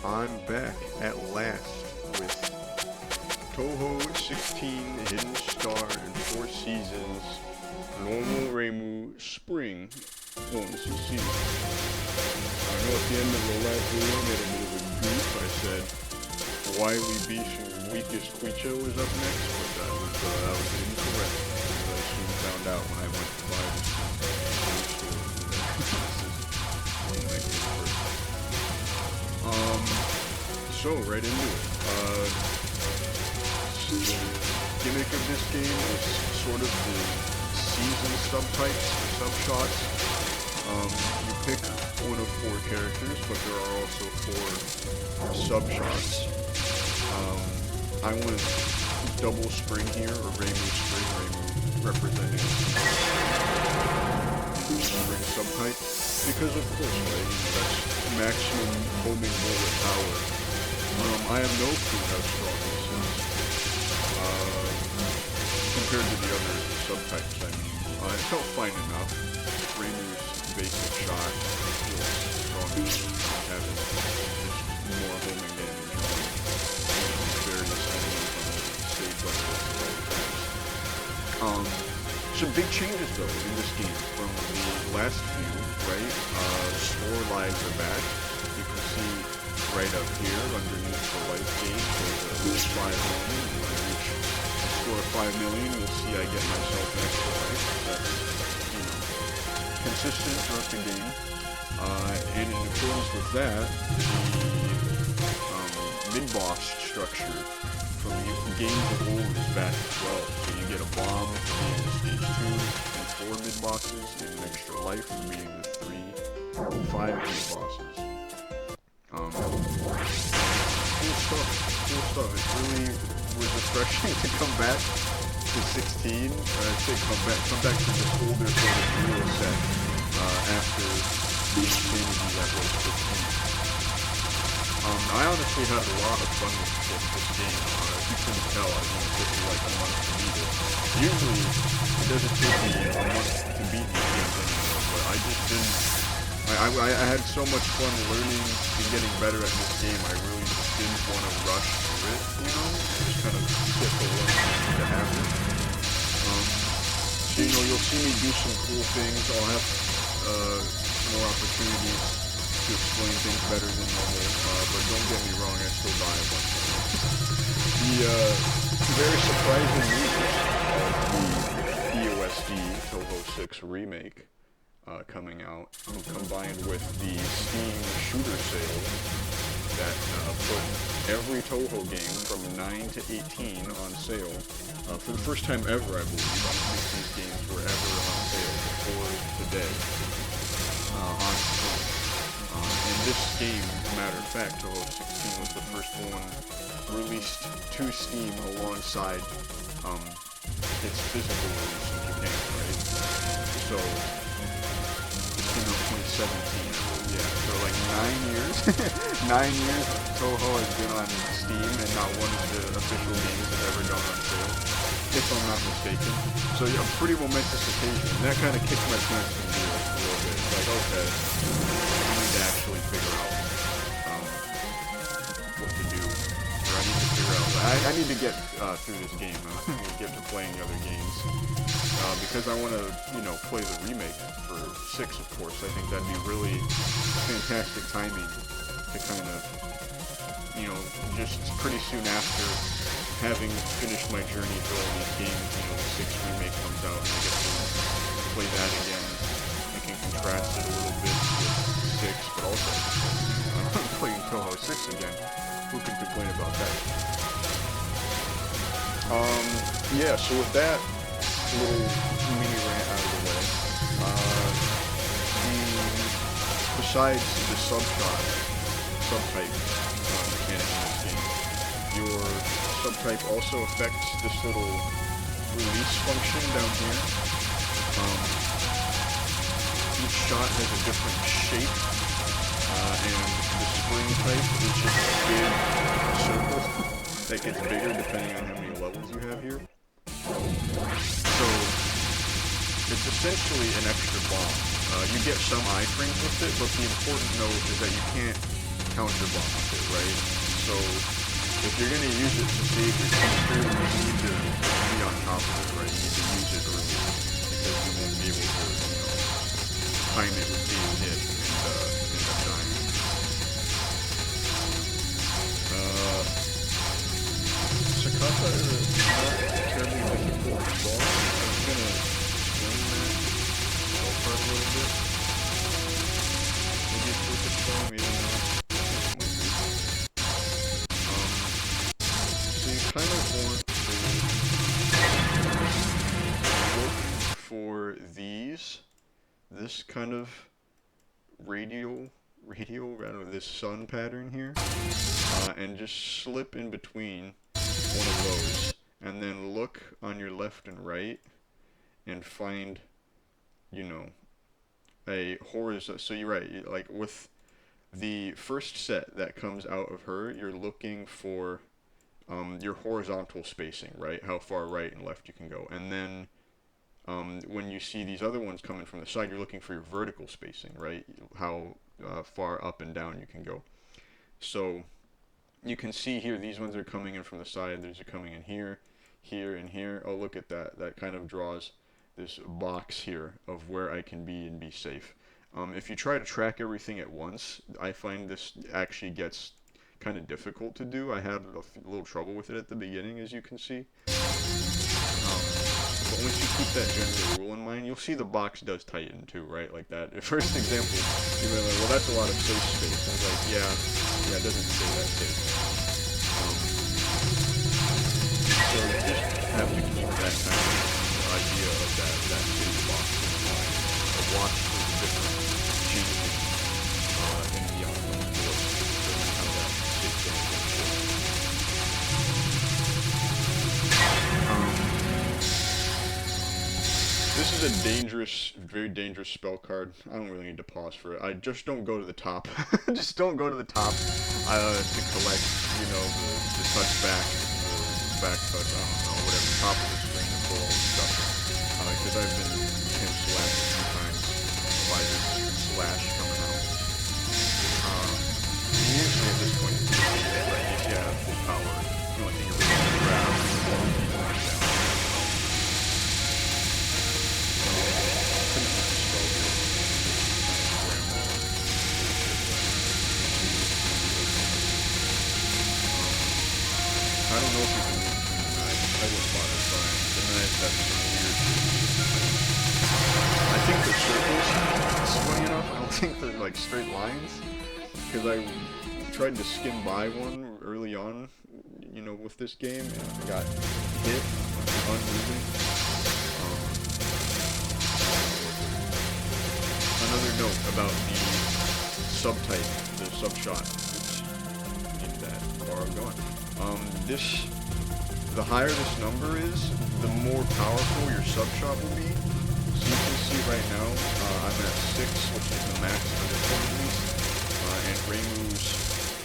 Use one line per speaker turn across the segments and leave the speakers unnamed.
I'm back at last with Touhou 16 Hidden Star and 4 Seasons Normal Reimu Spring Season. I know at the end of the last video I made a bit of a goof. I said Wily Beast and Weakest Quicho was up next, but that was incorrect. I soon found out when I went to buy this store. This is one of my favorites. So right into it. The gimmick of this game is sort of the season subtypes, or subshots. You pick one of 4 characters, but there are also 4 subshots. I went double spring here, or Reimu Spring, Reimu representing spring subtype, because of course, right, that's maximum homing bullet power. I have no clue how strong this is, compared to the other subtypes. I mean, it felt fine enough. Reimu's basic shot feels stronger, having just more homing damage on various enemies on the stage like this. Some big changes though in this game from the last few, right? Store lives are back. You can see right up here underneath the life gauge there's a 5 million. When I reach a score of 5 million, you'll see I get myself an extra life. That's, you know, consistent throughout the game. And in accordance with that, the mid-boss structure from games of old is back as well. So you get a bomb for being the stage 2 and 4 mid-bosses, and an extra life for being the 3 and 5 mid-bosses. Cool stuff. It really was refreshing to come back to 16. I'd say come back to this older sort of real set after the insanity that was 15. I honestly had a lot of fun with this game. If you couldn't tell, I think it took me like a month to beat it. Usually, it doesn't take me a month to beat these games anymore, but I just didn't. I had so much fun learning and getting better at this game, I really just didn't want to rush through it, you know? Just kind of sit for one thing to happen. So, you know, you'll see me do some cool things. I'll have more opportunities to explain things better than normal, but don't get me wrong, I still die a bunch of them. The very surprising news of the EOSD Touhou 6 remake coming out, combined with the Steam shooter sale that put every Touhou game from 9 to 18 on sale for the first time ever, I believe. I don't think these games were ever on sale before today on Steam. And this game, matter of fact, Touhou 16 was the first one released to Steam alongside its physical release in Japan, right? So 2017. Yeah, so like 9 years. 9 years Touhou has been on Steam and not one of the official games has ever gone on sale, if I'm not mistaken. So yeah, a pretty momentous occasion. And that kind of kicked my pants in gear a little bit. It's like, okay, I need to actually figure out what to do. Or I need to figure out, I need to get through this game. Get to playing the other games. Because I want to, you know, play the remake for 6, of course. I think that'd be really fantastic timing to kind of, you know, just pretty soon after having finished my journey through all these games, you know, the 6 remake comes out and I get to play that again. I can contrast it a little bit with 6, but also playing Touhou 6 again. Who can complain about that? Yeah, so with that little mini rant out of the way, besides the subtype mechanic in this game, your subtype also affects this little release function down here. Each shot has a different shape, and the spring type is just a big circle that gets bigger depending on how many levels you have here. So, it's essentially an extra bomb. You get some iframes with it, but the important note is that you can't counterbomb with it, right? So if you're going to use it to save your teacher, you need to be on top of it, right? You need to use it early because you won't be able to, time it with being hit and end up dying. Sakata is not terribly difficult boss. I'm just going to explain that part a little bit. Maybe it's worth a try, maybe not. So you kind of want to look for this kind of radial, I don't know, this sun pattern here, and just slip in between one of those, and then look on your left and right, and find, a horizontal. So you're right, like with the first set that comes out of her, you're looking for your horizontal spacing, right? How far right and left you can go. And then when you see these other ones coming from the side, you're looking for your vertical spacing, right? How far up and down you can go. So you can see here, these ones are coming in from the side, these are coming in here, here, and here. Oh, look at that. That kind of draws this box here of where I can be and be safe. If you try to track everything at once, I find this actually gets kind of difficult to do. I had a little trouble with it at the beginning, as you can see. But once you keep that general rule in mind, you'll see the box does tighten too, right? Like that. First example, you were like, well, that's a lot of safe space. I was like, yeah, it doesn't stay that safe. So you just have to keep that kind of idea of that safe box in mind. Watch for the different changes in the outcome for how that safe zone is going to shift. This is a dangerous, very dangerous spell card. I don't really need to pause for it. I just don't go to the top. Just don't go to the top to collect, the touchback, the back touch, I don't know, whatever, top of the screen to pull all the stuff in. Because I've been slashed a few times by this slash coming out. Usually at this point, right, if you have full power, the only thing you're really going to grab is the ball and keep going down. I don't know if you can move between the knives. I wouldn't bother trying. The knives have some weird... I think they're circles. It's funny enough, I don't think they're like straight lines. Because I tried to skim by one early on, with this game, and got hit, unmoving. Another note about the subtype, the subshot. Oops, need that bar going. The higher this number is, the more powerful your subshot will be. So you can see right now, I'm at 6, which is the max difficulty, and Reimu's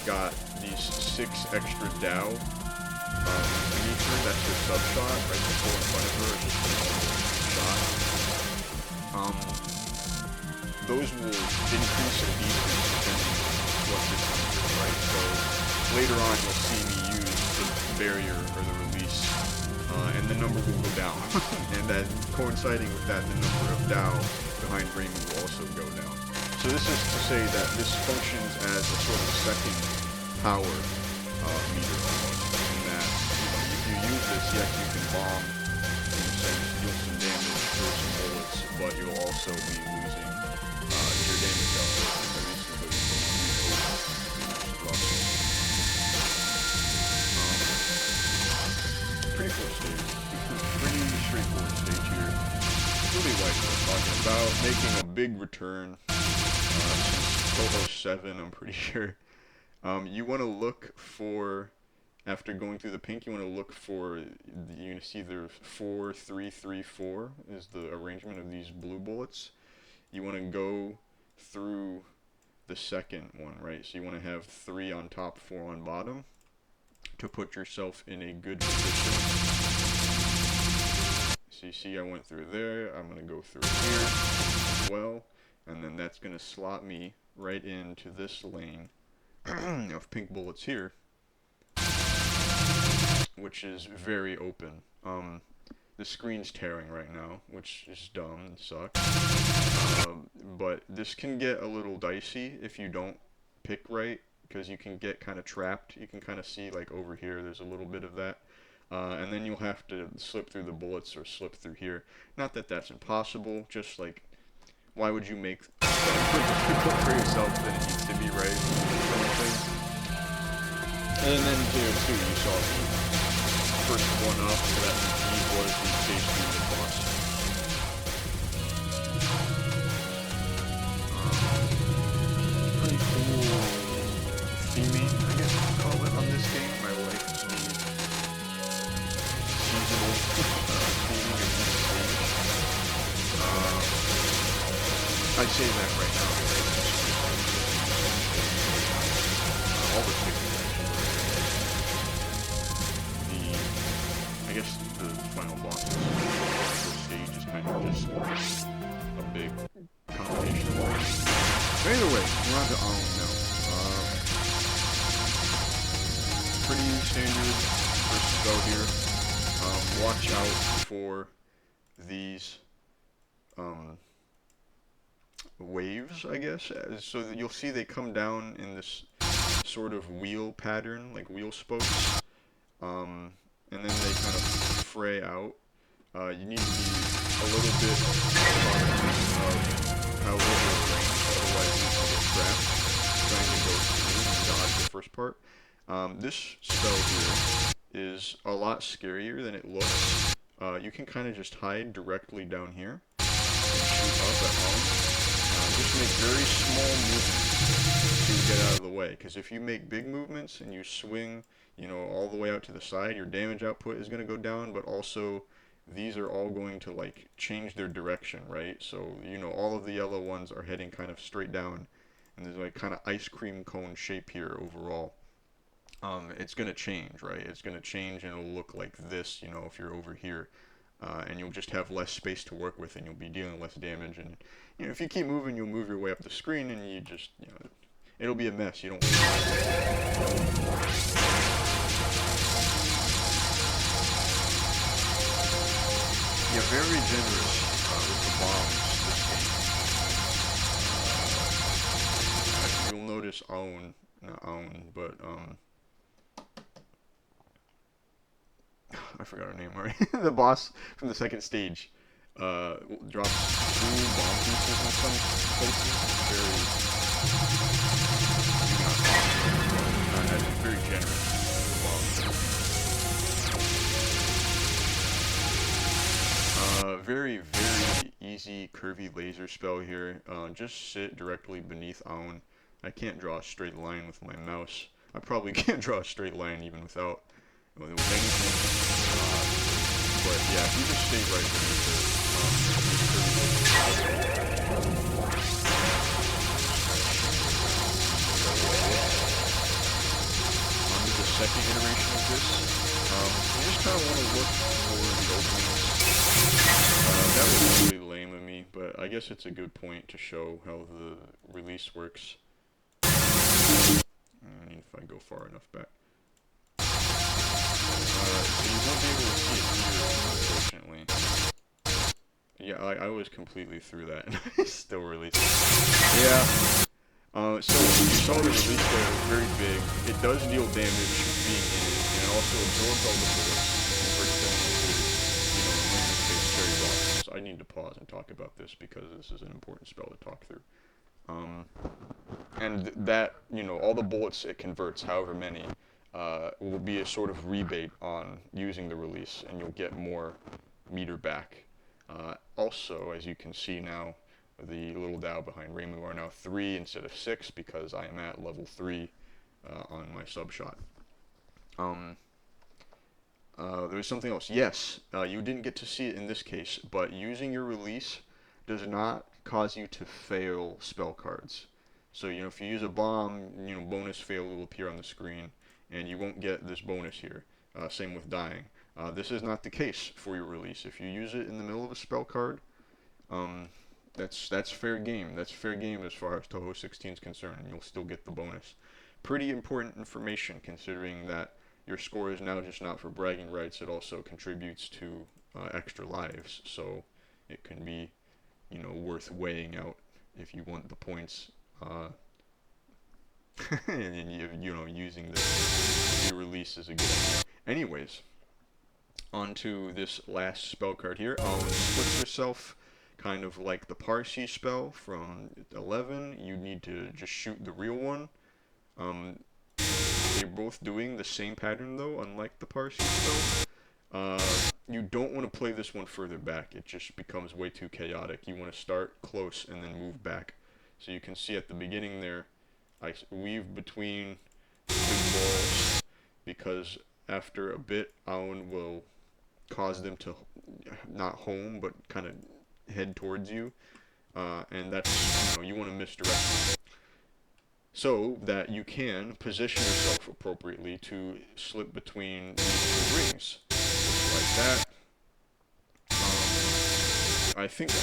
got these 6 extra Dao beneath her. That's her subshot, right before in front of her, it's just a normal shot. Those will increase or decrease depending on what this number is, right? So later on you'll see me use the barrier or the release, and the number will go down. And then coinciding with that, the number of Dao behind Reimu will also go down. So this is to say that this functions as a sort of second power meter almost, in that if you use this, yes, you can bomb, in a sense, deal some damage, throw some bullets, but you'll also be losing your damage output, at least for the pretty cool stage. Pretty straightforward stage here. Really like what I'm talking about. Making a big return since Touhou 7, I'm pretty sure. You want to look for, after going through the pink, you want to look for, you're going to see there 4, 3, 3, 4 is the arrangement of these blue bullets. You want to go through the second one, right? So you want to have 3 on top, 4 on bottom to put yourself in a good position. So you see I went through there, I'm going to go through here as well, and then that's going to slot me right into this lane of pink bullets here, which is very open. The screen's tearing right now, which is dumb and sucks. But this can get a little dicey if you don't pick right, because you can get kind of trapped. You can kind of see, like, over here, there's a little bit of that. And then you'll have to slip through the bullets or slip through here. Not that that's impossible, just like, why would you make for yourself that it needs to be right? And then here too, you saw the first one up, so that he was the stage 2 boss. Pretty cool theming, I guess you could call it, on this game. I like the seasonal theming of each stage. I say that right now, all the stages actually. I guess the final boss stage is kind of just a big combination of all. But either way, we're on to Aum now. Pretty standard first spell here. Watch out for these waves, I guess. So that you'll see they come down in this sort of wheel pattern, like wheel spokes. And then they kind of fray out. You need to be a little bit cognizant of how little range, otherwise you can get trapped trying to go through and dodge the first part. This spell here is a lot scarier than it looks. You can kind of just hide directly down here and shoot up at home. Just make very small movements to get out of the way, because if you make big movements and you swing, you know, all the way out to the side, your damage output is going to go down, but also these are all going to, like, change their direction, right? So, you know, all of the yellow ones are heading kind of straight down, and there's like kind of ice cream cone shape here overall. It's going to change, right? It's going to change and it'll look like this, you know, if you're over here. And you'll just have less space to work with, and you'll be dealing less damage. And you know, if you keep moving, you'll move your way up the screen, and you just, you know, it'll be a mess. You don't. Yeah, very generous with the bombs this game. You'll notice not Aun, but I forgot her name already. The boss from the second stage drops 2 bomb pieces in some places. Very generous bomb. Very easy curvy laser spell here. Just sit directly beneath Aun. I can't draw a straight line with my mouse. I probably can't draw a straight line even without with anything. But yeah, if you just stay right beneath it, on to the second iteration of this, you just kind of want to look for the openings. That was really lame of me, but I guess it's a good point to show how the release works. I mean, if I go far enough back. So you won't be able to see it here, unfortunately. Yeah, I was completely through that, and I still released it. Yeah. So you saw the release there, it was very big. It does deal damage being in it, and it also absorbs all the bullets and converts them into, you know, in this case, cherry blossoms. I need to pause and talk about this because this is an important spell to talk through. And that, you know, all the bullets it converts, however many, will be a sort of rebate on using the release, and you'll get more meter back. Also, as you can see now, the little Dow behind Reimu are now 3 instead of 6 because I am at level 3 on my sub shot. There's something else. Yes, you didn't get to see it in this case, but using your release does not cause you to fail spell cards. So, you know, if you use a bomb, you know, bonus fail will appear on the screen, and you won't get this bonus here. Same with dying. This is not the case for your release. If you use it in the middle of a spell card, that's fair game. That's fair game as far as Touhou 16 is concerned, and you'll still get the bonus. pretty important information considering that your score is now just not for bragging rights, it also contributes to extra lives, so it can be, worth weighing out if you want the points, and using the release is a good idea. Anyways, on to this last spell card here. Split yourself, kind of like the Parsi spell from 11. You need to just shoot the real one. They're both doing the same pattern though, unlike the Parsi spell. You don't want to play this one further back. It just becomes way too chaotic. You want to start close and then move back. So you can see at the beginning there, I weave between the big balls because after a bit, Aon will cause them to not home, but kind of head towards you. And that's, you want to misdirect them, so that you can position yourself appropriately to slip between these rings. Just like that. I think I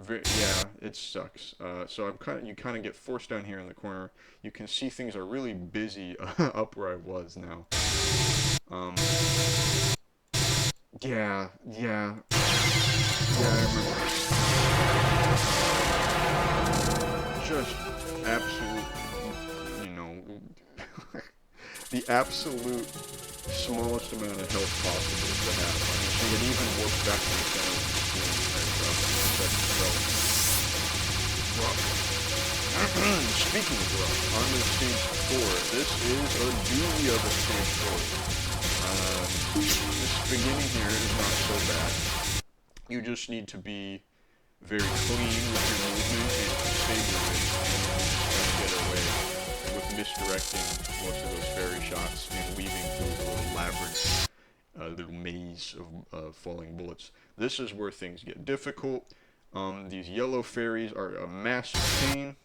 get, yeah, it sucks. So you kind of get forced down here in the corner. You can see things are really busy up where I was now. Yeah, I remember. Just absolute, the absolute smallest amount of health possible to have. I mean, she had even worked back in the center of the screen Speaking of rough, on to stage 4. This is a doozy of a stage 4. This beginning here is not so bad. You just need to be very clean with your movement and stay moving, and get away with misdirecting most of those fairy shots and weaving through the little labyrinth, little maze of falling bullets. This is where things get difficult. These yellow fairies are a massive pain.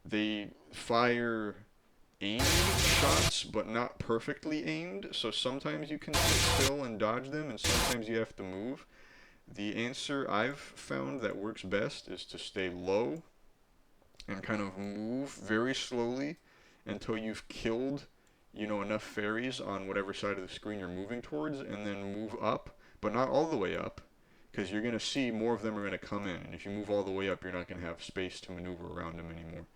They fire aimed shots, but not perfectly aimed, so sometimes you can sit still and dodge them, and sometimes you have to move. The answer I've found that works best is to stay low and kind of move very slowly until you've killed, enough fairies on whatever side of the screen you're moving towards, and then move up, but not all the way up, because you're going to see more of them are going to come in, and if you move all the way up, you're not going to have space to maneuver around them anymore.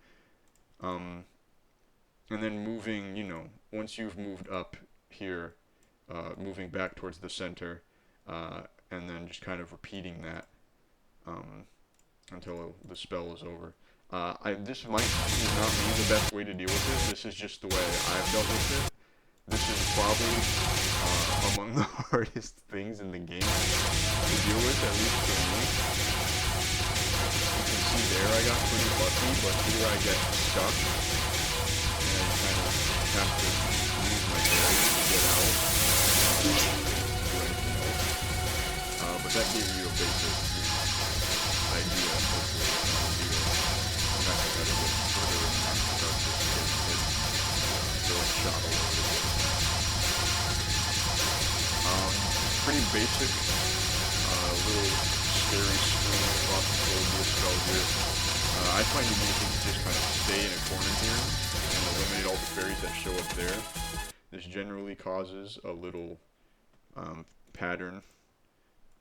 And then moving, once you've moved up here, moving back towards the center, and then just kind of repeating that until the spell is over. This might not be the best way to deal with it. This is just the way I've dealt with it. This is probably among the hardest things in the game to deal with, at least for me. You can see there I got pretty lucky, but here I get stuck, and I kind of have to use my barrier to get out. But that gives you a basic idea of what you're trying to do. I'm not going to get further in that stuff just to get throwing shot all over the place. Pretty basic, little scary screen across the board spell here. I find it easy to just kind of stay in a corner here and eliminate all the fairies that show up there. This generally causes a little pattern,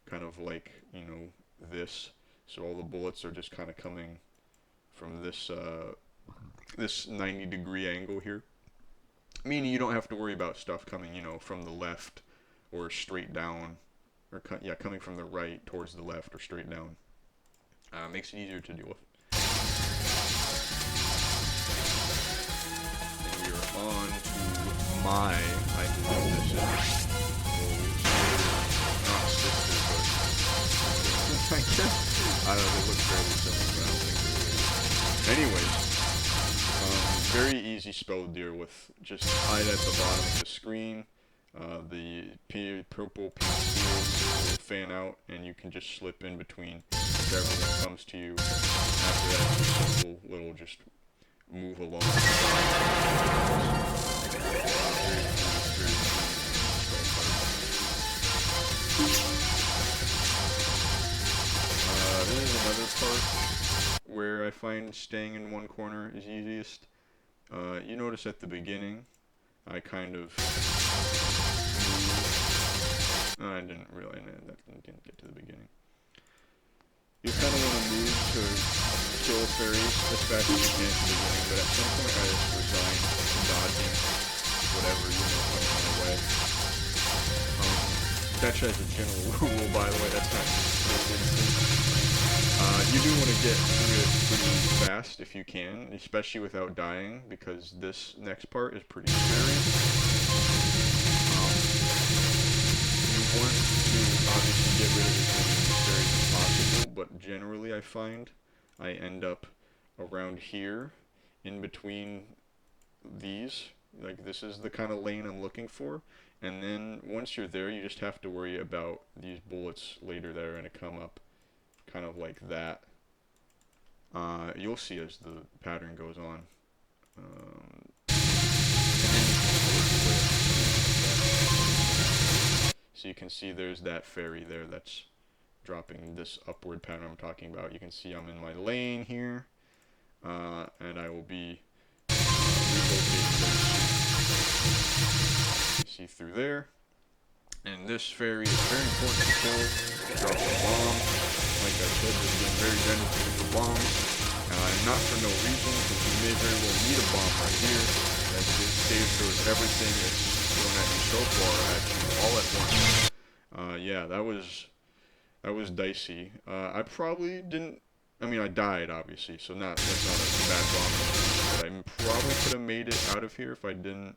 kind of like, this. So all the bullets are just kind of coming from this this 90-degree angle here. Meaning you don't have to worry about stuff coming, from the left or straight down, or coming from the right towards the left or straight down. Makes it easier to deal with. And we are on to my, I believe this is, not sister, but I guess, I don't know, they look fairly similar, but I don't think they're really. Anyways, very easy spell to deal with. Just hide at the bottom of the screen. The purple pink fields will fan out, and you can just slip in between whichever one comes to you. After that, it's a simple little just move along. This is another part where I find staying in one corner is easiest. You notice at the beginning, I kind of I didn't really, that didn't get to the beginning. You kind of want to move to kill fairies as fast as you can at the beginning, but at some point I just resigned to dodging whatever, coming my way. That's as a general rule, by the way, that's not just this instance. You do want to get through it pretty fast if you can, especially without dying, because this next part is pretty scary. You want to obviously get rid of as many fairies as possible, but generally I find I end up around here, in between these. Like, this is the kind of lane I'm looking for. And then once you're there, you just have to worry about these bullets later that are going to come up kind of like that. You'll see as the pattern goes on. So you can see there's that fairy there that's dropping this upward pattern I'm talking about. You can see I'm in my lane here, and I will be relocating very soon. See through there. And this fairy is very important to kill. Drops a bomb. Like I said, they're being very generous with the bombs. Not for no reason, because you may very well need a bomb right here. That saves throws everything that's thrown at you so far at you all at once. Yeah, that was dicey. I probably didn't. I mean, I died obviously, so that's not a bad bomb. But I probably could have made it out of here if I didn't.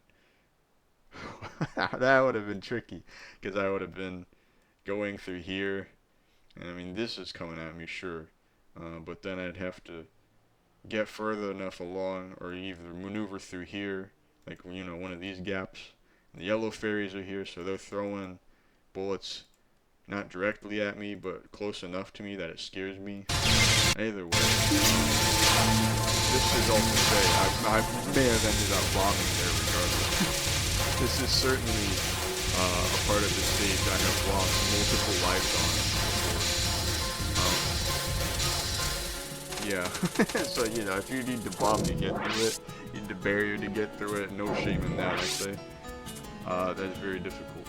That would have been tricky, because I would have been going through here, and I mean this is coming at me, sure, but then I'd have to get further enough along, or either maneuver through here, like one of these gaps. And the yellow fairies are here, so they're throwing bullets not directly at me, but close enough to me that it scares me. Either way, this is all to say I may have ended up bombing there regardless. This is certainly a part of the stage I have lost multiple lives on. Yeah, so if you need the bomb to get through it, you need the barrier to get through it, no shame in that, I say. That is very difficult.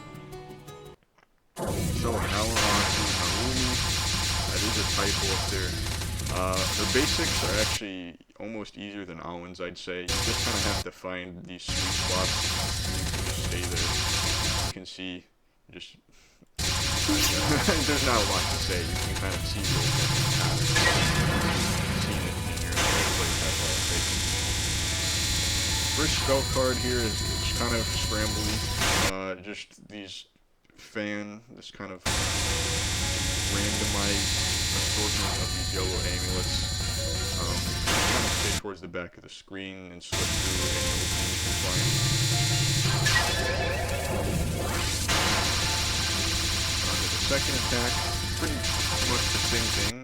So now we're on to Narumi. That is a typo up there. The basics are actually almost easier than Aowen's, I'd say. You just kind of have to find these sweet spots. Stay there. You can see, just there's not a lot to say. You can kind of see the pattern. You've seen it in your playtest already. First spell card here is it's kind of scrambly. Just this kind of randomized assortment of these yellow amulets. Kind of stay towards the back of the screen and slip through any opening you can find. The second attack, pretty much the same thing.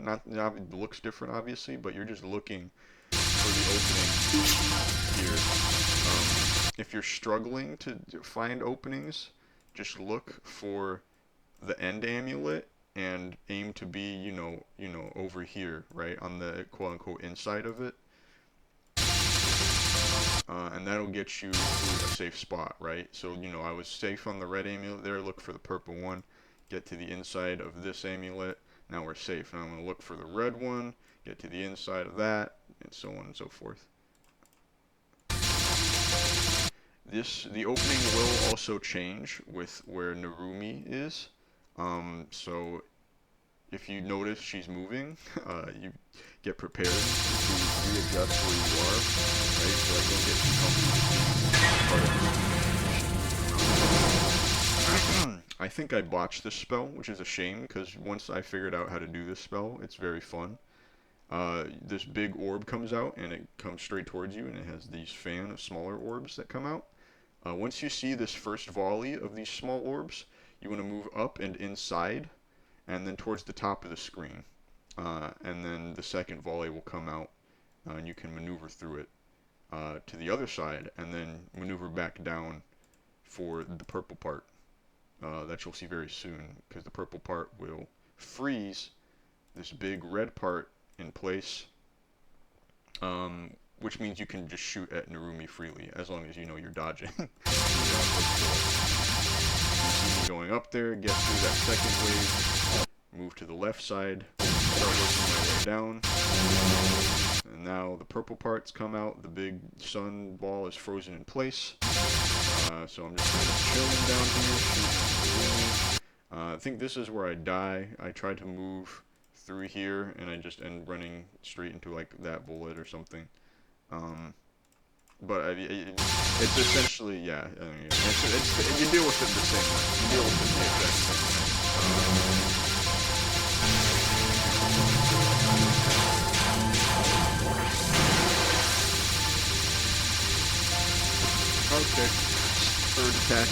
It looks different, obviously, but you're just looking for the opening here. If you're struggling to find openings, just look for the end amulet and aim to be, over here, right, on the quote-unquote inside of it. And that'll get you to a safe spot, right? So, I was safe on the red amulet there, look for the purple one, get to the inside of this amulet, now we're safe. Now I'm going to look for the red one, get to the inside of that, and so on and so forth. The opening will also change with where Narumi is. So if you notice she's moving, you get prepared to readjust where you are, right? So I don't get too comfortable. I think I botched this spell, which is a shame, because once I figured out how to do this spell, it's very fun. This big orb comes out, and it comes straight towards you, and it has these fan of smaller orbs that come out. Once you see this first volley of these small orbs, you want to move up and inside, and then towards the top of the screen. And then the second volley will come out, and you can maneuver through it to the other side, and then maneuver back down for the purple part. That you'll see very soon, because the purple part will freeze this big red part in place which means you can just shoot at Narumi freely, as long as you know you're dodging. You see me going up there, get through that second wave, move to the left side, start working my way down. And now the purple parts come out, the big sun ball is frozen in place. So I'm just kind of chilling down here, shooting. I think this is where I die. I try to move through here, and I just end running straight into like that bullet or something. But it's essentially, yeah, you deal with it the same way. You deal with it the exact same way. Okay, third attack,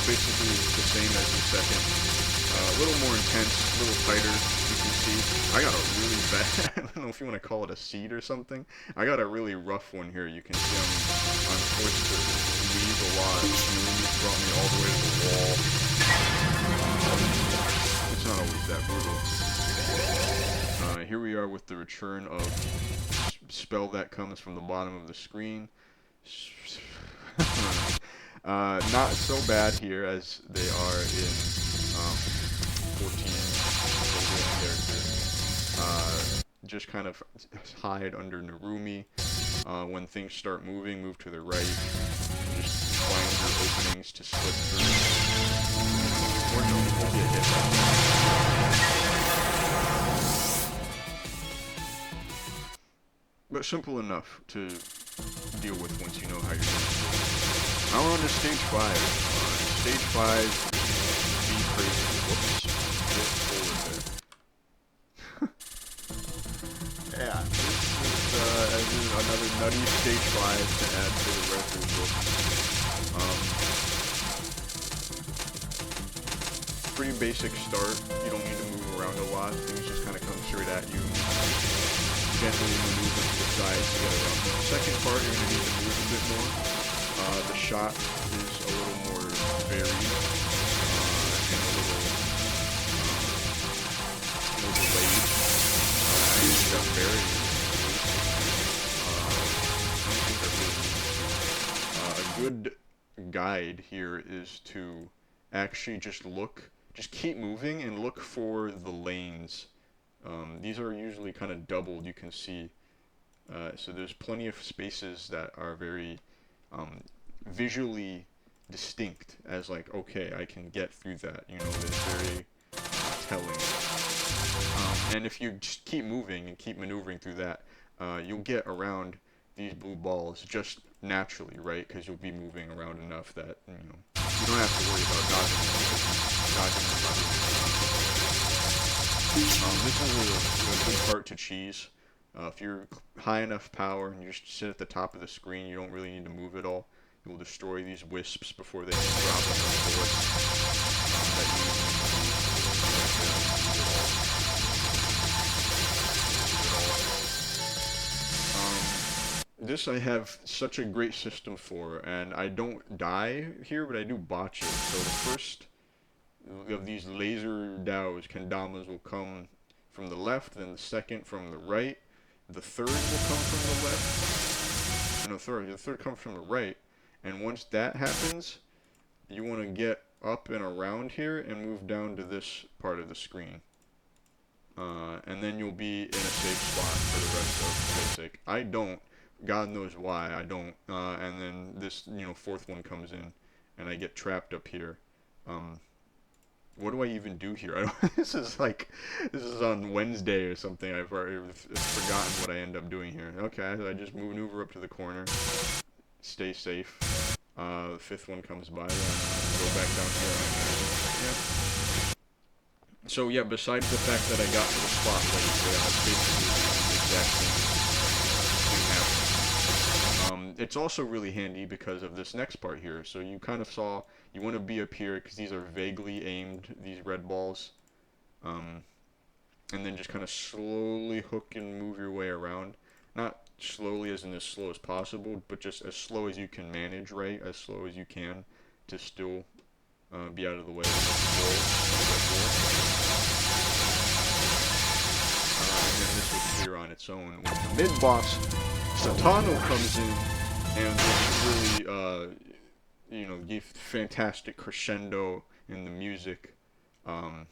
basically the same as the second. A little more intense, a little tighter, you can see. I got a really bad, I don't know if you want to call it a seed or something. I got a really rough one here. You can see I'm forced to leave a lot. It's brought me all the way to the wall. It's not always that brutal. Here we are with the return of spell that comes from the bottom of the screen. Not so bad here as they are in 14 characters. Just kind of hide under Narumi. When things start moving, move to the right. Just find your openings to slip through. Or no, it won't be a hit. But simple enough to deal with once you know how you're doing it. Now we're on to stage 5. Stage 5, be crazy. Whoops. Get forward there. Yeah, this is another nutty stage 5 to add to the record book. Pretty basic start. You don't need to move around a lot. Things just kind of come straight at you. Gently maneuver to the sides to get around. The second part, you're going to need to move a bit more. The shot is a little more varied and a little more delayed. I ended up burying it. A good guide here is to actually just keep moving and look for the lanes. These are usually kind of doubled, you can see. So there's plenty of spaces that are very visually distinct as like, okay, I can get through that, you know, it's very telling. And if you just keep moving and keep maneuvering through that, you'll get around these blue balls just naturally, right? Because you'll be moving around enough that, you know, you don't have to worry about dodging them. This is a good part to cheese. If you're high enough power and you just sit at the top of the screen, you don't really need to move at all. You'll destroy these wisps before they can drop on the bullets. This I have such a great system for, and I don't die here, but I do botch it. So the first of these laser dows, kendamas, will come from the left, then the second from the right. The third will come from the left. No, the third comes from the right. And once that happens, you want to get up and around here and move down to this part of the screen. And then you'll be in a safe spot for the rest of the basic. I don't. God knows why I don't. And then this, you know, fourth one comes in, and I get trapped up here. What do I even do here? This is on Wednesday or something. I've already forgotten what I end up doing here. Okay, I just maneuver up to the corner, stay safe. The fifth one comes by, go back down here. Yeah. So yeah, besides the fact that I got to the spot late, basically the exact same thing happened. It's also really handy because of this next part here. So you kind of saw, you want to be up here because these are vaguely aimed, these red balls. And then just kind of slowly hook and move your way around. Not slowly as in as slow as possible, but just as slow as you can manage, right? As slow as you can to still be out of the way of the ball. And then this will clear on its own when the mid-boss Satano comes in and just really, give fantastic crescendo in the music, and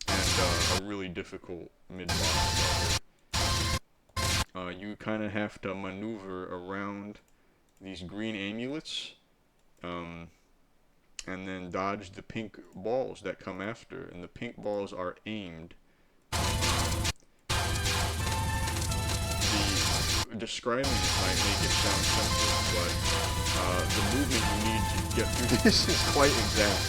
a really difficult mid-boss. You kind of have to maneuver around these green amulets, and then dodge the pink balls that come after. And the pink balls are aimed. Describing it might make it sound simple, but the movement you need to get through this is quite exact.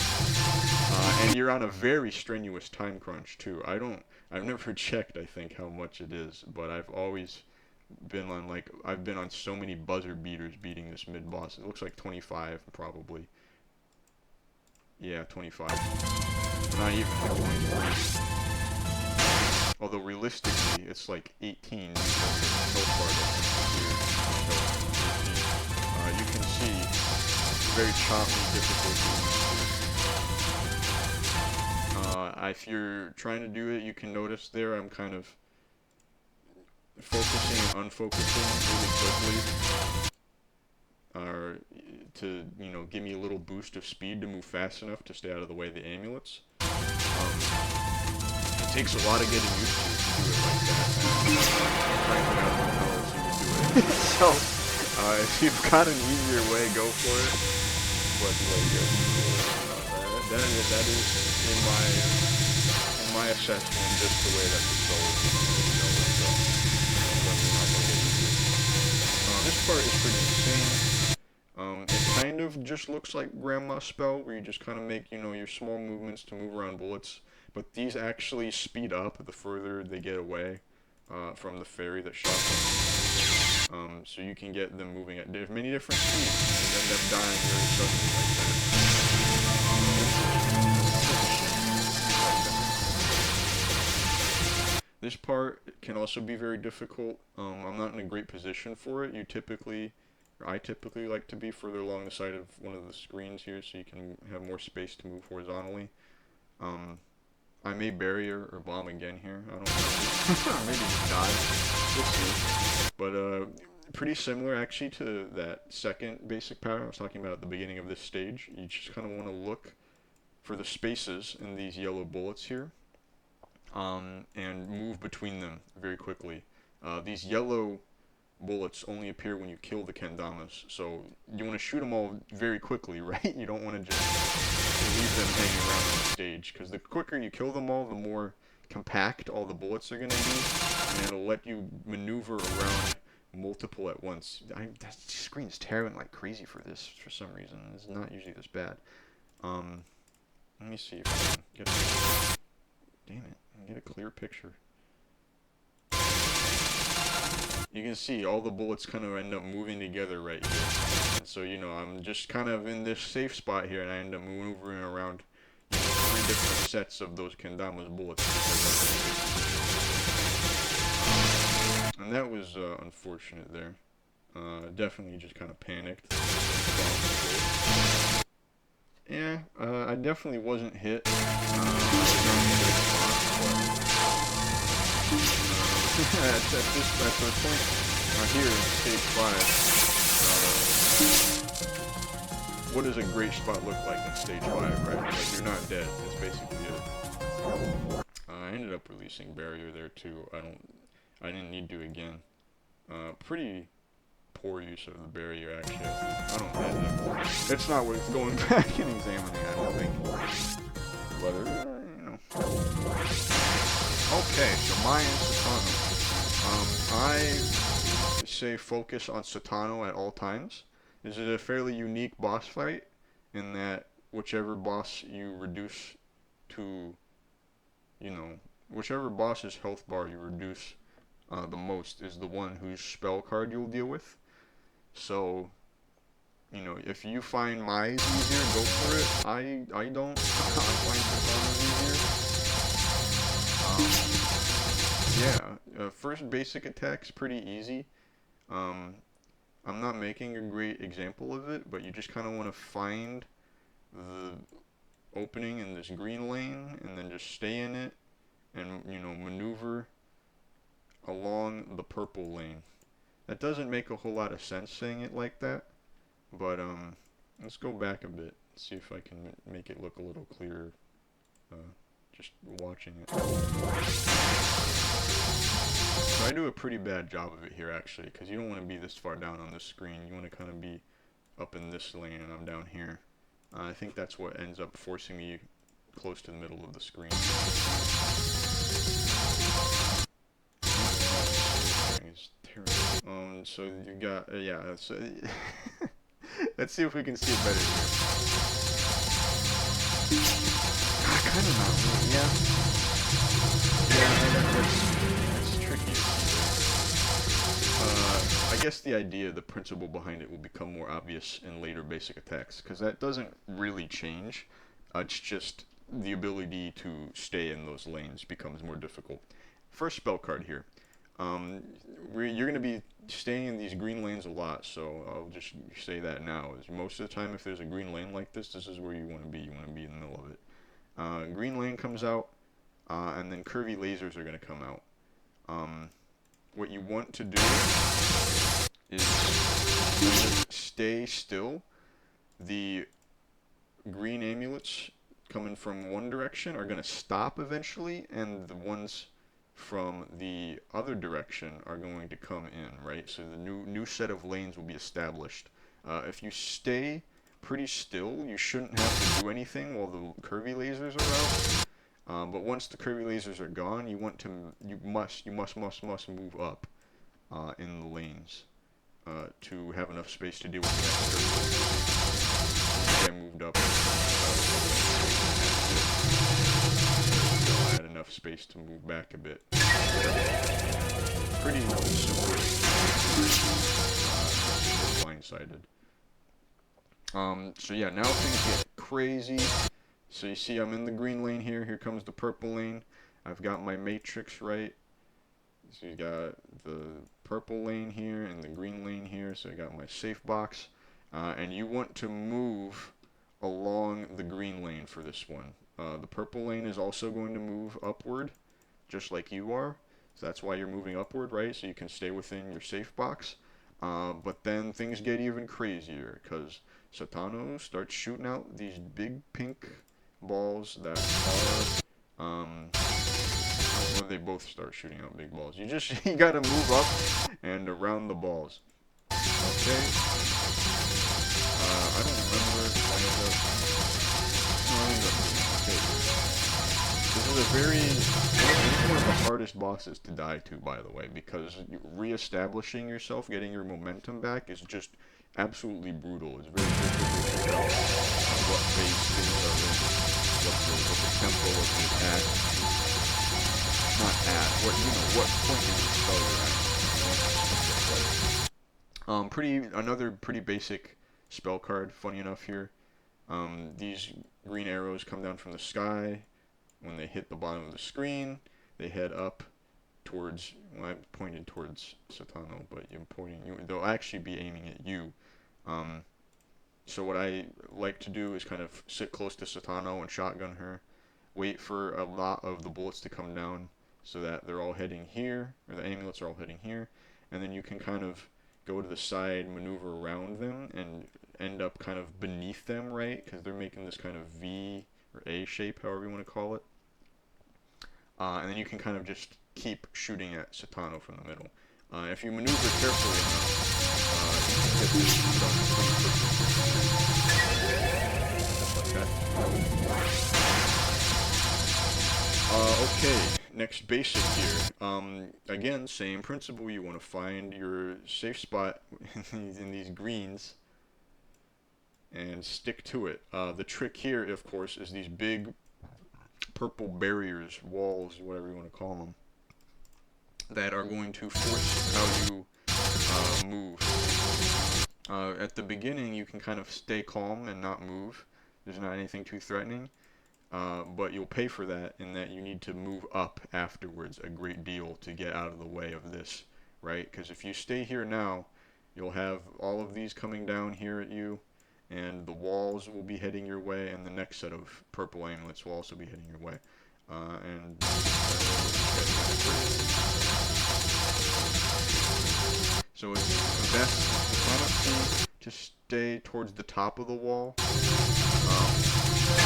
And you're on a very strenuous time crunch too. I've never checked, I think, how much it is, but I've always been on, I've been on so many buzzer beaters beating this mid-boss. It looks like 25, probably. Yeah, 25. Not even 23. Although realistically, it's like 18 because so far you can see very choppy, difficult movements. If you're trying to do it, you can notice there I'm kind of focusing and unfocusing really quickly, to give me a little boost of speed to move fast enough to stay out of the way of the amulets. It takes a lot of getting used to do it like that. Frankly, I don't know how else you would do it. So, if you've got an easier way, go for it. But that is in my assessment, just the way that the spell is. This part is pretty insane. It kind of just looks like Grandma's spell, where you just kind of make your small movements to move around bullets. But these actually speed up the further they get away from the fairy that shot them. So you can get them moving at many different speeds and end up dying very suddenly like that. This part can also be very difficult. I'm not in a great position for it. I typically like to be further along the side of one of the screens here so you can have more space to move horizontally. I may barrier or bomb again here. I don't know. Maybe just die. We'll see. But pretty similar actually to that second basic pattern I was talking about at the beginning of this stage. You just kind of want to look for the spaces in these yellow bullets here, and move between them very quickly. These yellow bullets only appear when you kill the kendamas, so you want to shoot them all very quickly, right? You don't want to just leave them hanging around on the stage, because the quicker you kill them all, the more compact all the bullets are going to be, and it'll let you maneuver around multiple at once. That screen is tearing like crazy for this for some reason. It's not usually this bad. Let me see if I can get a clear picture. You can see all the bullets kind of end up moving together right here. And so, I'm just kind of in this safe spot here, and I end up maneuvering around 3 different sets of those kendama's bullets. And that was unfortunate there. Definitely just kind of panicked. Yeah, I definitely wasn't hit. At the point here in stage 5, what does a great spot look like in stage 5, right? Like, you're not dead. That's basically it. I ended up releasing barrier there too. I didn't need to again. Pretty poor use of the barrier actually. I don't end up. It's not worth going back and examining, I don't think. But Okay, so Mai and Satano. I say focus on Satano at all times. This is a fairly unique boss fight in that whichever boss you reduce to, whichever boss's health bar you reduce the most is the one whose spell card you'll deal with. So, if you find Mai's easier, go for it. I don't. I find Satano's easier. First basic attack's pretty easy. I'm not making a great example of it, but you just kind of want to find the opening in this green lane and then just stay in it and, maneuver along the purple lane. That doesn't make a whole lot of sense saying it like that, but let's go back a bit, see if I can make it look a little clearer, just watching it. So I do a pretty bad job of it here, actually, because you don't want to be this far down on this screen. You want to kind of be up in this lane, and I'm down here. I think that's what ends up forcing me close to the middle of the screen. So you got, yeah, so let's see if we can see it better here. Kind of not really, yeah. Yeah, that's tricky. I guess the idea, the principle behind it will become more obvious in later basic attacks, because that doesn't really change. It's just the ability to stay in those lanes becomes more difficult. First spell card here. You're going to be staying in these green lanes a lot, so I'll just say that now. Most of the time, if there's a green lane like this, this is where you want to be. You want to be in the middle of it. Green lane comes out, and then curvy lasers are going to come out. What you want to do is stay still. The green amulets coming from one direction are going to stop eventually, and the ones from the other direction are going to come in, right? So the new set of lanes will be established. If you stay pretty still, you shouldn't have to do anything while the curvy lasers are out. But once the curvy lasers are gone, you must move up in the lanes to have enough space to deal with the next curvy laser. I moved up. I had enough space to move back a bit. Pretty simple. Blindsided. So yeah, now things get crazy. So you see I'm in the green lane here. Here comes the purple lane. I've got my matrix right. So you got the purple lane here and the green lane here. So I got my safe box. And you want to move along the green lane for this one. The purple lane is also going to move upward, just like you are. So that's why you're moving upward, right? So you can stay within your safe box. But then things get even crazier, because Satano starts shooting out these big pink balls that are, well, they both start shooting out big balls. You gotta move up and around the balls. Okay. I don't remember if I ended up, no, I ended up doing okay. This is one of the hardest bosses to die to, by the way, because re-establishing yourself, getting your momentum back, is just absolutely brutal. It's very difficult to figure out what phase things are in, what the tempo of the attack, not at, what point in the spell you're at. Another pretty basic spell card, funny enough here. These green arrows come down from the sky. When they hit the bottom of the screen, they head up towards, well, I'm pointed towards Satano, but they'll actually be aiming at you. So what I like to do is kind of sit close to Satano and shotgun her, wait for a lot of the bullets to come down so that they're all heading here, or the amulets are all heading here, and then you can kind of go to the side, maneuver around them, and end up kind of beneath them, right? Because they're making this kind of V or A shape, however you want to call it. And then you can kind of just keep shooting at Satano from the middle. If you maneuver carefully enough, you can get this done pretty quickly. Just like that. Okay, next basic here. Again, same principle. You want to find your safe spot in these greens and stick to it. The trick here, of course, is these big purple barriers, walls, whatever you want to call them, that are going to force how you move. At the beginning, you can kind of stay calm and not move. There's not anything too threatening, but you'll pay for that in that you need to move up afterwards a great deal to get out of the way of this, right? Because if you stay here now, you'll have all of these coming down here at you, and the walls will be heading your way, and the next set of purple amulets will also be heading your way. So it's best honestly to stay towards the top of the wall.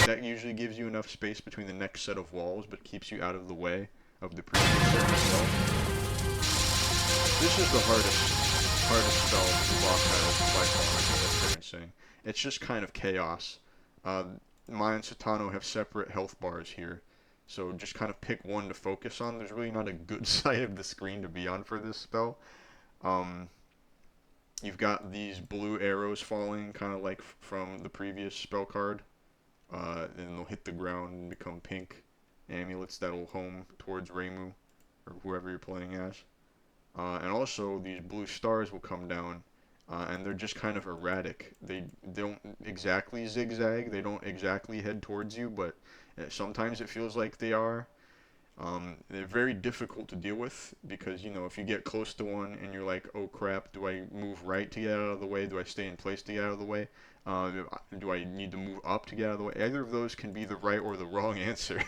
That usually gives you enough space between the next set of walls, but keeps you out of the way of the previous set as well. This is the hardest spell the boss has by far, I think that's fair in saying. It's just kind of chaos. Mai and Satano have separate health bars here, so just kind of pick one to focus on. There's really not a good side of the screen to be on for this spell. You've got these blue arrows falling, kind of like from the previous spell card. And they'll hit the ground and become pink amulets that'll home towards Reimu, or whoever you're playing as. And also, these blue stars will come down, and they're just kind of erratic. They don't exactly zigzag, they don't exactly head towards you, but sometimes it feels like they are. They're very difficult to deal with, because, you know, if you get close to one and you're like, oh crap, do I move right to get out of the way? Do I stay in place to get out of the way? Do I need to move up to get out of the way? Either of those can be the right or the wrong answer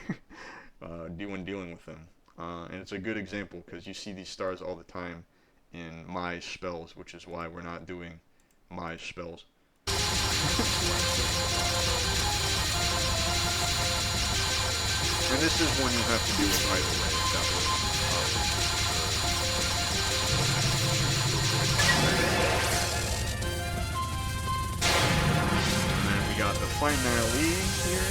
when dealing with them. And it's a good example, because you see these stars all the time in Mai's spells, which is why we're not doing Mai's spells. And this is one you have to deal with either way, if that works. And then we got the finale here.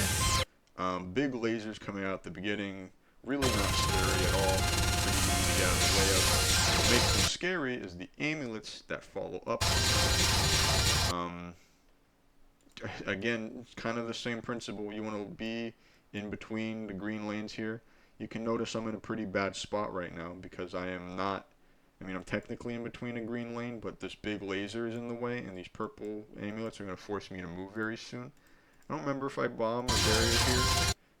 Big lasers coming out at the beginning. Really not scary at all. Pretty easy to get out of the way of. What makes them scary is the amulets that follow up. Again, it's kind of the same principle. You want to be in between the green lanes here. You can notice I'm in a pretty bad spot right now, because I am not, I mean, I'm technically in between a green lane, but this big laser is in the way, and these purple amulets are going to force me to move very soon. I don't remember if I bomb a barrier here,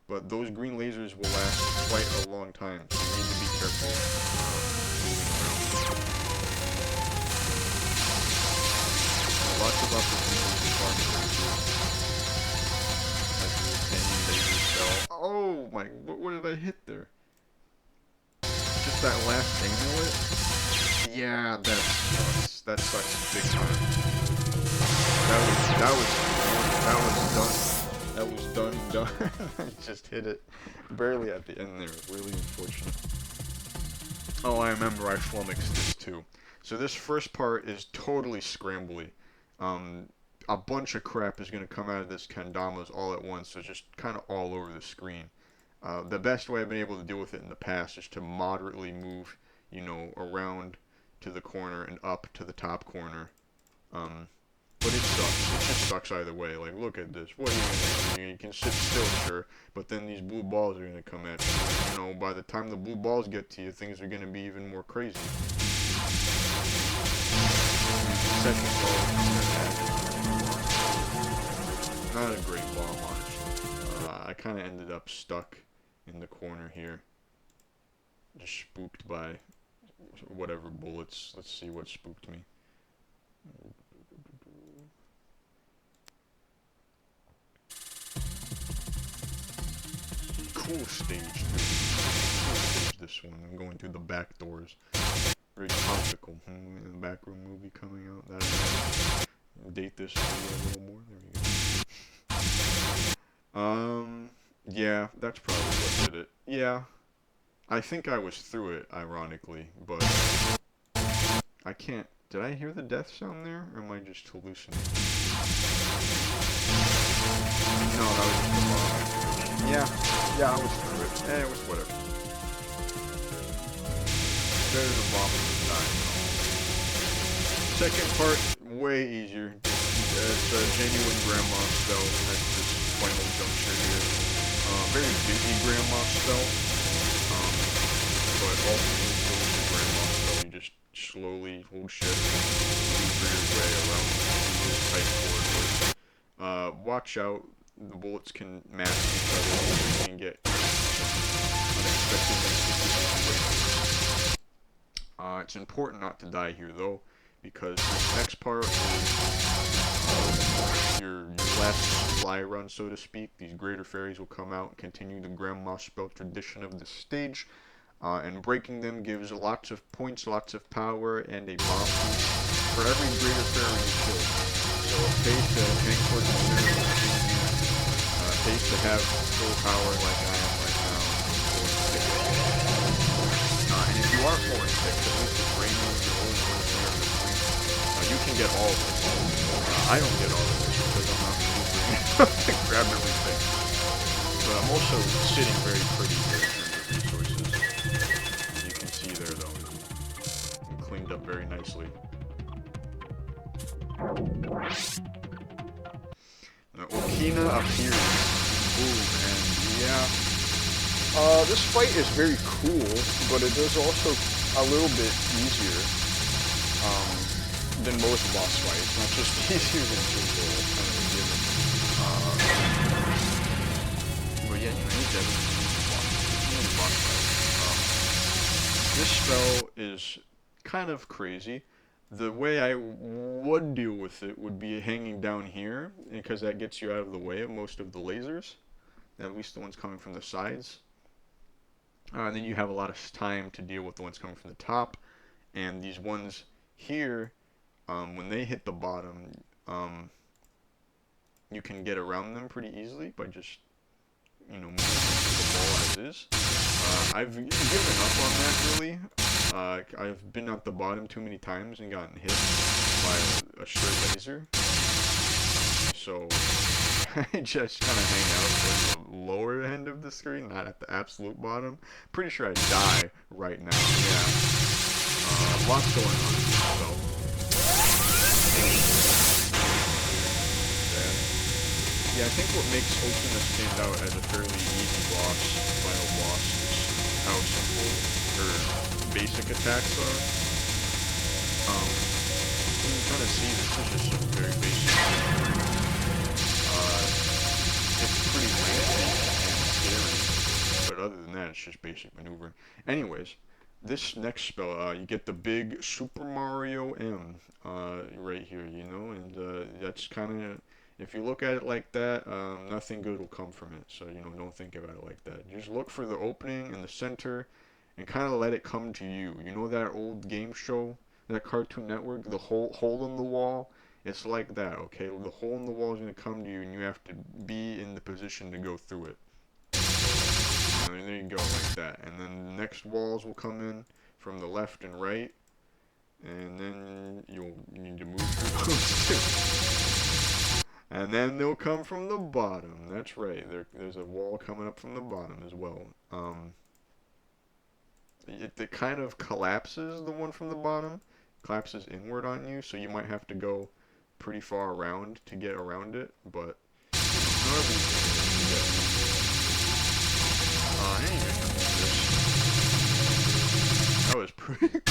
but those green lasers will last quite a long time, so you need to be careful moving around. Lots of opportunities to farm here. Oh my, what did I hit there? Just that last amulet? Yeah, that sucks big time. That was done. I just hit it barely at the end there. Really unfortunate. Oh, I remember I flummoxed this too. So this first part is totally scrambly. A bunch of crap is going to come out of this kendamas all at once, so it's just kind of all over the screen. The best way I've been able to deal with it in the past is to moderately move, you know, around to the corner and up to the top corner. But it sucks. It just sucks either way. Like, look at this. What are you going to do? You can sit still, sure, but then these blue balls are going to come at you. You know, by the time the blue balls get to you, things are going to be even more crazy. Second ball, not a great bomb, honestly. I kind of ended up stuck in the corner here. Just spooked by whatever bullets. Let's see what spooked me. Cool stage. Cool stage, this one. I'm going through the back doors. Very topical. The backroom movie coming out. That date this a little more. There we go. Yeah, that's probably what did it. Yeah, I think I was through it, ironically, but I can't. Did I hear the death sound there, or am I just hallucinating? No, that was just the bomb. Yeah, I was through it. It was whatever. There's a bomb in the time. Second part, way easier. It's a genuine grandma spell at this final juncture here. Very busy grandma spell, but ultimately still a grandma spell. You just slowly hold shift, move your way around these tight corridors. Watch out, the bullets can match each other, you can get unexpected situations. It's important not to die here though, because this next part is your last fly run, so to speak. These greater fairies will come out and continue the grandma spell tradition of this stage. and breaking them gives lots of points, lots of power, and a bomb boost for every greater fairy you kill. So it pays to hang towards the center of the pays to have full power like I am right now. And if you are 4 and 6, at least with Reimu, you're always going to clear the point. You can get all of this. I don't get all of this because I'm not using to grab everything. But I'm also sitting very pretty here in terms of resources. As you can see there though. I'm cleaned up very nicely. Now, Okina appears. Boom, and yeah. This fight is very cool, but it is also a little bit easier than most boss fights. Not just easier than Jinko, that's kind of a given. But yeah, you need any boss fight. This spell is kind of crazy. The way I would deal with it would be hanging down here, because that gets you out of the way of most of the lasers, at least the ones coming from the sides. And then you have a lot of time to deal with the ones coming from the top, and these ones here, when they hit the bottom, you can get around them pretty easily by just, you know, moving the ball as is. I've given up on that, really. I've been at the bottom too many times and gotten hit by a straight laser. So I just kind of hang out at the lower end of the screen, not at the absolute bottom. Pretty sure I die right now. Yeah. Lots going on. So. Yeah, I think what makes Okina stand out as a fairly easy boss, final boss, is how simple her basic attacks are. You can kind of see this is just some very basic. It's pretty lengthy and scary, but other than that, it's just basic maneuvering. Anyways, this next spell, you get the big Super Mario M right here, you know, and that's kind of. If you look at it like that, nothing good will come from it. So, you know, don't think about it like that. Just look for the opening in the center and kind of let it come to you. You know that old game show, that Cartoon Network, the hole in the wall? It's like that, okay? The hole in the wall is going to come to you and you have to be in the position to go through it. And there you go, like that. And then the next walls will come in from the left and right. And then you need to move through those too. And then they'll come from the bottom. That's right. There's a wall coming up from the bottom as well. It kind of collapses, the one from the bottom. Collapses inward on you, so you might have to go pretty far around to get around it. But not everything. Anyway, that was pretty cool.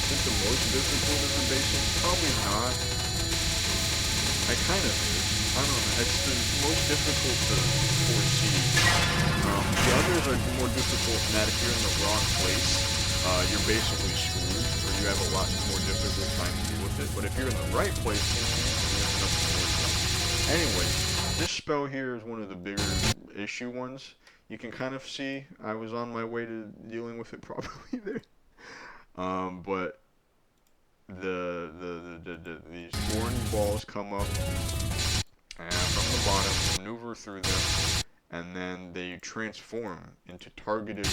Is it the most difficult of the basics? Probably not. I kind of is. I don't know. It's the most difficult to foresee. The others are more difficult in that if you're in the wrong place, you're basically screwed, or you have a lot more difficult time to deal with it. But if you're in the right place, you have nothing to worry about. Anyway, this spell here is one of the bigger issue ones. You can kind of see I was on my way to dealing with it properly there. But these orange balls come up and from the bottom, maneuver through them, and then they transform into targeted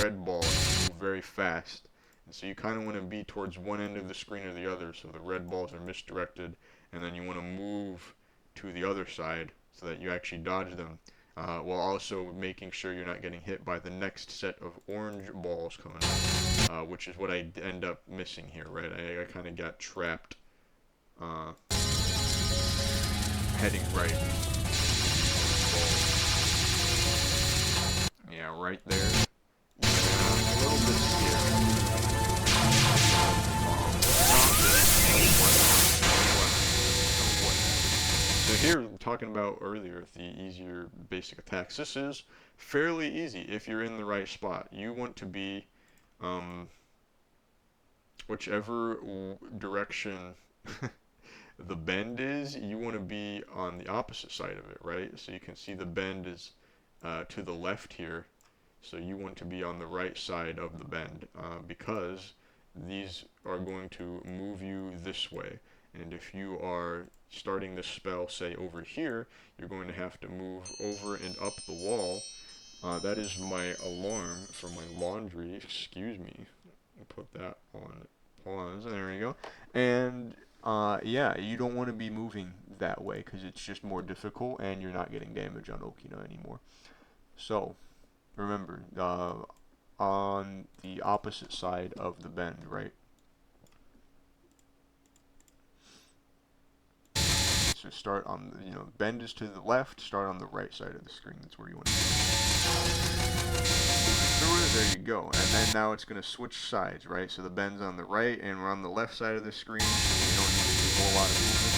red balls very fast. And so you kind of want to be towards one end of the screen or the other, so the red balls are misdirected, and then you want to move to the other side so that you actually dodge them. While also making sure you're not getting hit by the next set of orange balls coming up, which is what I end up missing here, right? I kind of got trapped heading right. Yeah, right there. Yeah, a little bit scary. So here, talking about earlier, the easier basic attacks. This is fairly easy if you're in the right spot. You want to be whichever direction the bend is, you want to be on the opposite side of it, right? So you can see the bend is to the left here. So you want to be on the right side of the bend because these are going to move you this way. And if you are starting this spell, say over here, you're going to have to move over and up the wall. That is my alarm for my laundry. Excuse me. Put that on pause. There we go. And yeah, you don't want to be moving that way because it's just more difficult and you're not getting damage on Okina anymore. So remember, on the opposite side of the bend, right? So start on the, bend is to the left, start on the right side of the screen. That's where you want to be. Through it, there you go. And then now it's going to switch sides, right? So the bend's on the right and we're on the left side of the screen. So you don't need to do a whole lot of movement.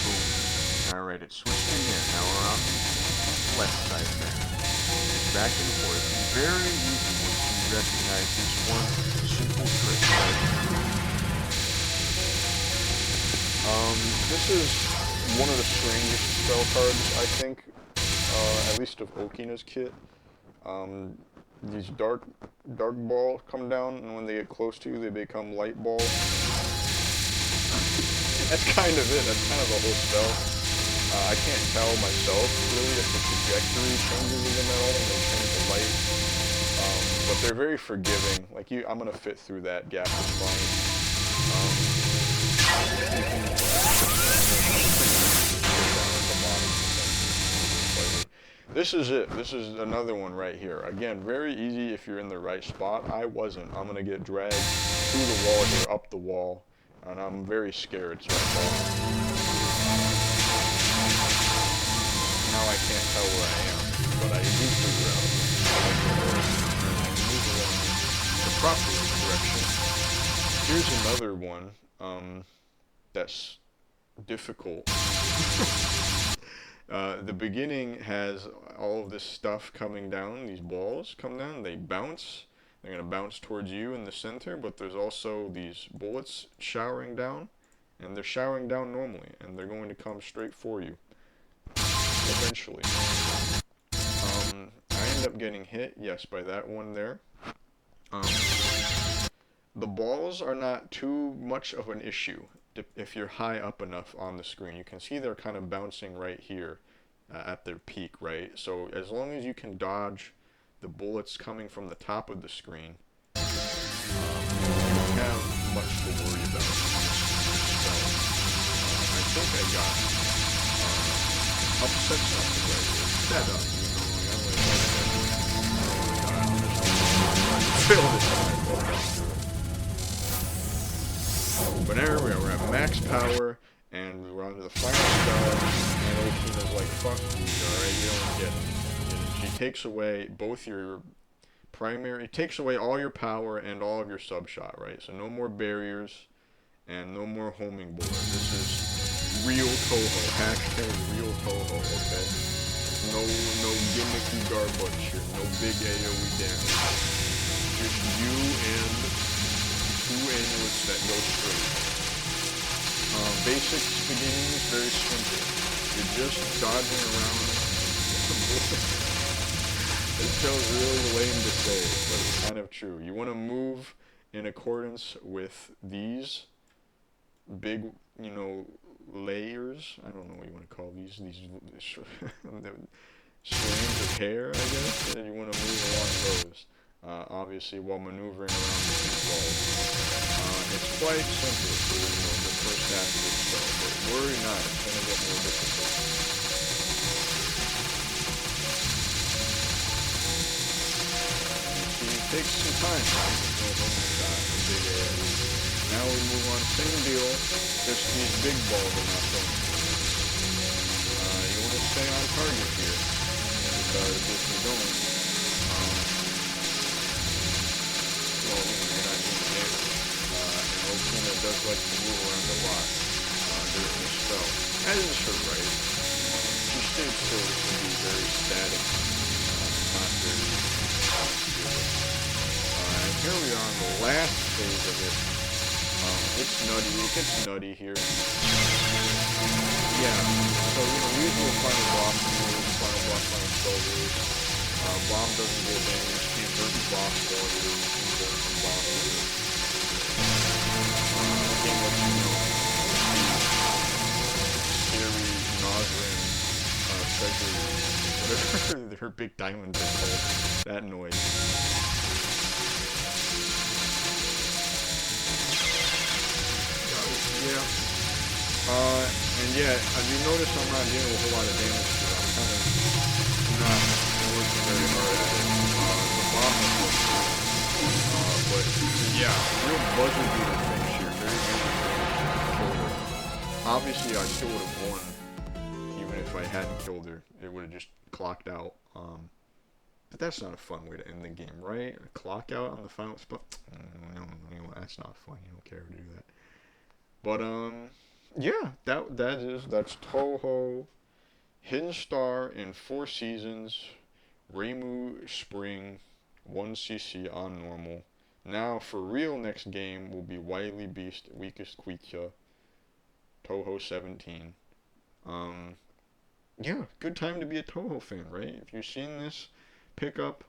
Boom. Alright, it switched again. Now we're on the left side there. It's back and forth. It's very easy once you recognize this one simple trick, right?
This is one of the strangest spell cards, I think, at least of Okina's kit. These dark balls come down, and when they get close to you, they become light balls. That's kind of it. That's kind of the whole spell. I can't tell myself, really, if the trajectory changes in them at all when they change the light. But they're very forgiving. Like, I'm going to fit through that gap just fine. This is it. This is another one right here. Again, very easy if you're in the right spot. I wasn't. I'm going to get dragged through the wall here, up the wall, and I'm very scared. So now I can't tell where I am, but I do figure out I move along the proper direction. Here's another one that's difficult. The beginning has all of this stuff coming down. These balls come down, they bounce. They're going to bounce towards you in the center, but there's also these bullets showering down, and they're showering down normally, and they're going to come straight for you eventually. I end up getting hit, yes, by that one there. The balls are not too much of an issue if you're high up enough on the screen. You can see they're kind of bouncing right here at their peak, right? So as long as you can dodge the bullets coming from the top of the screen, you don't have much to worry about. So I think I got upset something right here. Set up, But there we are, we're at max power, and we're on to the final spell, and Okina's like, fuck you, alright, you don't get it. She takes away both your primary, takes away all your power and all of your sub shot, right? So no more barriers, and no more homing bullets. This is real Touhou, hashtag real Touhou, okay? No gimmicky garbage here, no big AoE damage. Just you and two amulets that go straight. Basics beginning is very simple. You're just dodging around the bullets. It feels really lame to say, but it's kind of true. You want to move in accordance with these big, layers. I don't know what you want to call these strands of hair, I guess. And you want to move along those. Obviously, while maneuvering around the two balls. It's quite simple for the first half of this spell, but worry not, it's going to get more difficult. See, it takes some time, right? There's no homing shot, a big AoE. Now we move on, same deal, just these big balls are not going. You want to stay on target here, because if you don't, well, you're not doing damage. And Okina does like to move around a lot during this spell. That is her right. She stays still, this will be very static. Not very good. And here we are on the last phase of it. It's nutty. It gets nutty here. Yeah. So, usual final boss moves, final boss, final spell rules. Bomb doesn't deal damage, can't hurt the boss while you're involved in bosses. Game lets you know scary Nazrin treasure, whatever her big diamonds are called. That noise. Yeah. And yeah, as you notice, I'm not dealing with a whole lot of damage here. I'm kind of not working very hard at it. The bomb is but yeah, real buzzer beater finish here. Very easy. Obviously, I still would have won, even if I hadn't killed her. It would have just clocked out. But that's not a fun way to end the game, right? A clock out on the final spot? No, that's not fun. You don't care to do that. But yeah, that's Touhou, Hidden Star in 4 seasons, Reimu Spring, 1cc on normal. Now for real, next game will be Wily Beast, Weakest Queecha, Touhou 17. Yeah, good time to be a Touhou fan, right? If you've seen this, pick up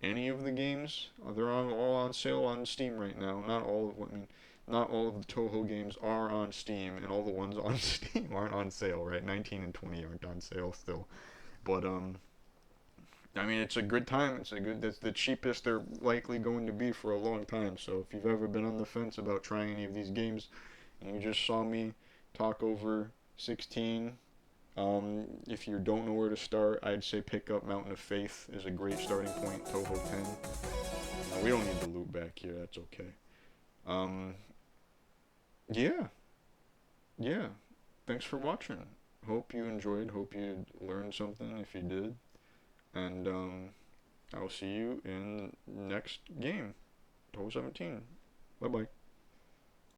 any of the games. They're all on sale on Steam right now. Not all of the Touhou games are on Steam, and all the ones on Steam aren't on sale, right? 19 and 20 aren't on sale still. But I mean, it's a good time. That's the cheapest they're likely going to be for a long time. So if you've ever been on the fence about trying any of these games, and you just saw me talk over 16, if you don't know where to start, I'd say pick up Mountain of Faith is a great starting point. Touhou 10. No, we don't need the loot back here. That's okay. Yeah. Thanks for watching. Hope you enjoyed. Hope you learned something if you did. And I will see you in the next game, Touhou 17. Bye-bye.